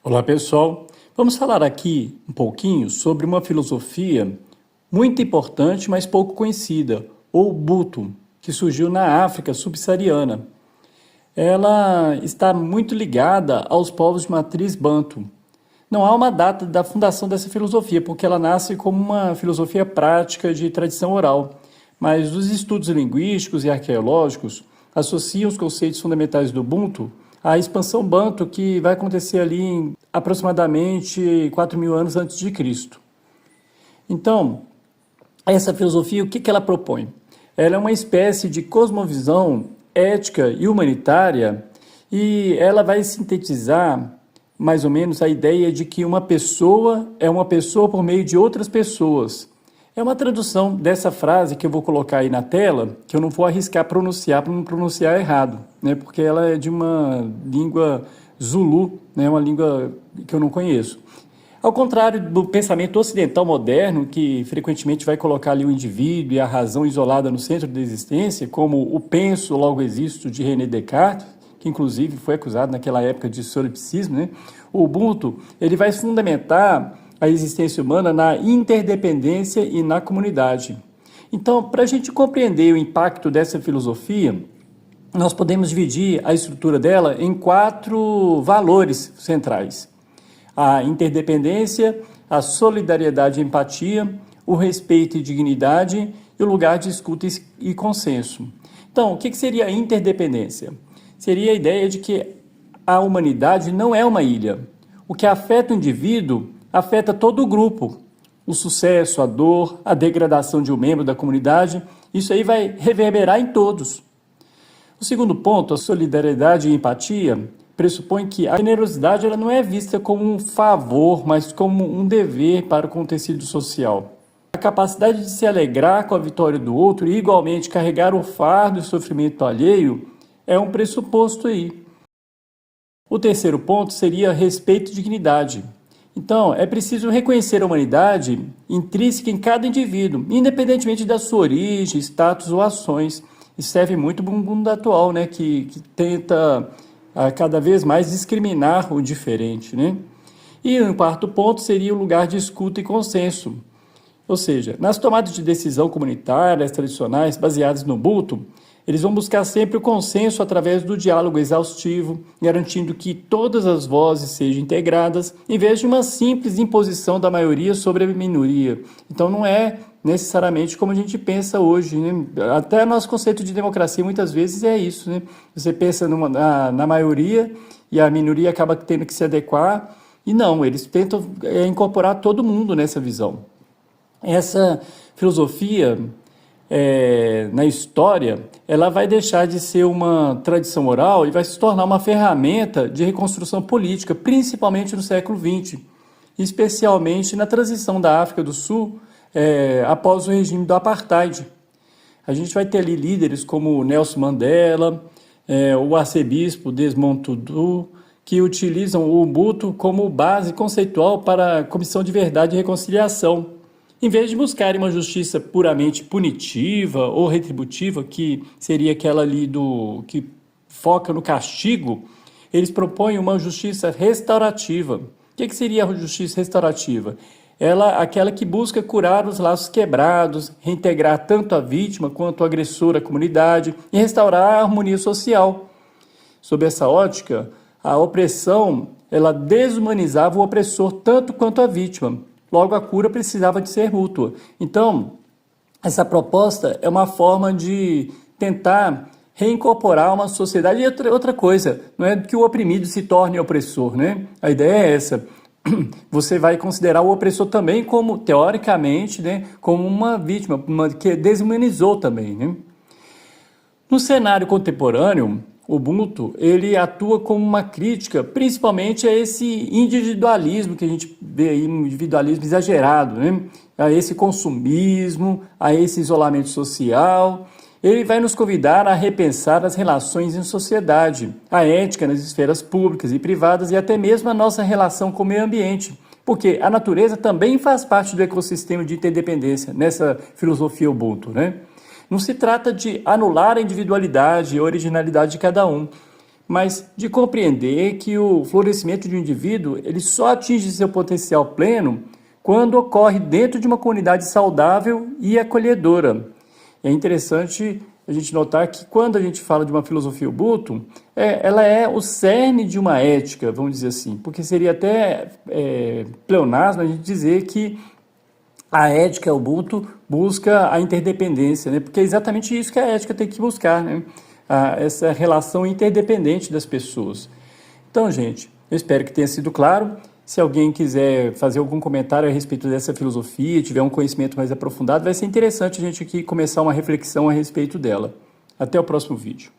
Olá pessoal, vamos falar aqui um pouquinho sobre uma filosofia muito importante, mas pouco conhecida, o Ubuntu, que surgiu na África subsaariana. Ela está muito ligada aos povos de matriz Banto. Não há uma data da fundação dessa filosofia, porque ela nasce como uma filosofia prática de tradição oral, mas os estudos linguísticos e arqueológicos associam os conceitos fundamentais do Ubuntu à expansão Banto que vai acontecer ali em aproximadamente 4.000 anos antes de Cristo. Então, essa filosofia, o que ela propõe? Ela é uma espécie de cosmovisão ética e humanitária e ela vai sintetizar mais ou menos a ideia de que uma pessoa é uma pessoa por meio de outras pessoas. É uma tradução dessa frase que eu vou colocar aí na tela, que eu não vou arriscar pronunciar para não pronunciar errado, né? Porque ela é de uma língua Zulu, né? Uma língua que eu não conheço. Ao contrário do pensamento ocidental moderno, que frequentemente vai colocar ali o indivíduo e a razão isolada no centro da existência, como o penso, logo existo, de René Descartes, que inclusive foi acusado naquela época de solipsismo, né? O Ubuntu, ele vai fundamentar a existência humana na interdependência e na comunidade. Então, para a gente compreender o impacto dessa filosofia, nós podemos dividir a estrutura dela em 4 valores centrais: a interdependência, a solidariedade e empatia, o respeito e dignidade e o lugar de escuta e consenso. Então, o que seria a interdependência? Seria a ideia de que a humanidade não é uma ilha. O que afeta o indivíduo afeta todo o grupo. O sucesso, a dor, a degradação de um membro da comunidade, isso aí vai reverberar em todos. O segundo ponto, a solidariedade e empatia, pressupõe que a generosidade ela não é vista como um favor, mas como um dever para com o tecido social. A capacidade de se alegrar com a vitória do outro e igualmente carregar o fardo e o sofrimento alheio é um pressuposto aí. O terceiro ponto seria respeito e dignidade. Então, é preciso reconhecer a humanidade intrínseca em cada indivíduo, independentemente da sua origem, status ou ações. Isso serve muito para o mundo atual, né, que tenta cada vez mais discriminar o diferente, né? E o quarto ponto seria o lugar de escuta e consenso. Ou seja, nas tomadas de decisão comunitárias tradicionais baseadas no Ubuntu, eles vão buscar sempre o consenso através do diálogo exaustivo, garantindo que todas as vozes sejam integradas, em vez de uma simples imposição da maioria sobre a minoria. Então não é necessariamente como a gente pensa hoje, né? Até nosso conceito de democracia muitas vezes é isso, né? Você pensa na maioria e a minoria acaba tendo que se adequar, e não, eles tentam incorporar todo mundo nessa visão. Essa filosofia na história, ela vai deixar de ser uma tradição oral e vai se tornar uma ferramenta de reconstrução política, principalmente no século XX, especialmente na transição da África do Sul após o regime do Apartheid. A gente vai ter ali líderes como Nelson Mandela, o arcebispo Desmond Tutu, que utilizam o Ubuntu como base conceitual para a Comissão de Verdade e Reconciliação. Em vez de buscarem uma justiça puramente punitiva ou retributiva, que seria aquela ali que foca no castigo, eles propõem uma justiça restaurativa. O que seria a justiça restaurativa? Aquela que busca curar os laços quebrados, reintegrar tanto a vítima quanto o agressor à comunidade e restaurar a harmonia social. Sob essa ótica, a opressão ela desumanizava o opressor tanto quanto a vítima. Logo, a cura precisava de ser mútua. Então, essa proposta é uma forma de tentar reincorporar uma sociedade. E outra coisa, não é que o oprimido se torne opressor, né? A ideia é essa. Você vai considerar o opressor também como, teoricamente, né, como uma vítima, que desumanizou também, né? No cenário contemporâneo, o Ubuntu ele atua como uma crítica principalmente a esse individualismo que a gente vê aí, um individualismo exagerado, né? A esse consumismo, a esse isolamento social. Ele vai nos convidar a repensar as relações em sociedade, a ética nas esferas públicas e privadas e até mesmo a nossa relação com o meio ambiente, porque a natureza também faz parte do ecossistema de interdependência nessa filosofia Ubuntu, né? Não se trata de anular a individualidade e a originalidade de cada um, mas de compreender que o florescimento de um indivíduo ele só atinge seu potencial pleno quando ocorre dentro de uma comunidade saudável e acolhedora. É interessante a gente notar que quando a gente fala de uma filosofia Ubuntu, ela é o cerne de uma ética, vamos dizer assim, porque seria até pleonasmo a gente dizer que a ética Ubuntu busca a interdependência, né? Porque é exatamente isso que a ética tem que buscar, né? Essa relação interdependente das pessoas. Então, gente, eu espero que tenha sido claro. Se alguém quiser fazer algum comentário a respeito dessa filosofia, tiver um conhecimento mais aprofundado, vai ser interessante a gente aqui começar uma reflexão a respeito dela. Até o próximo vídeo.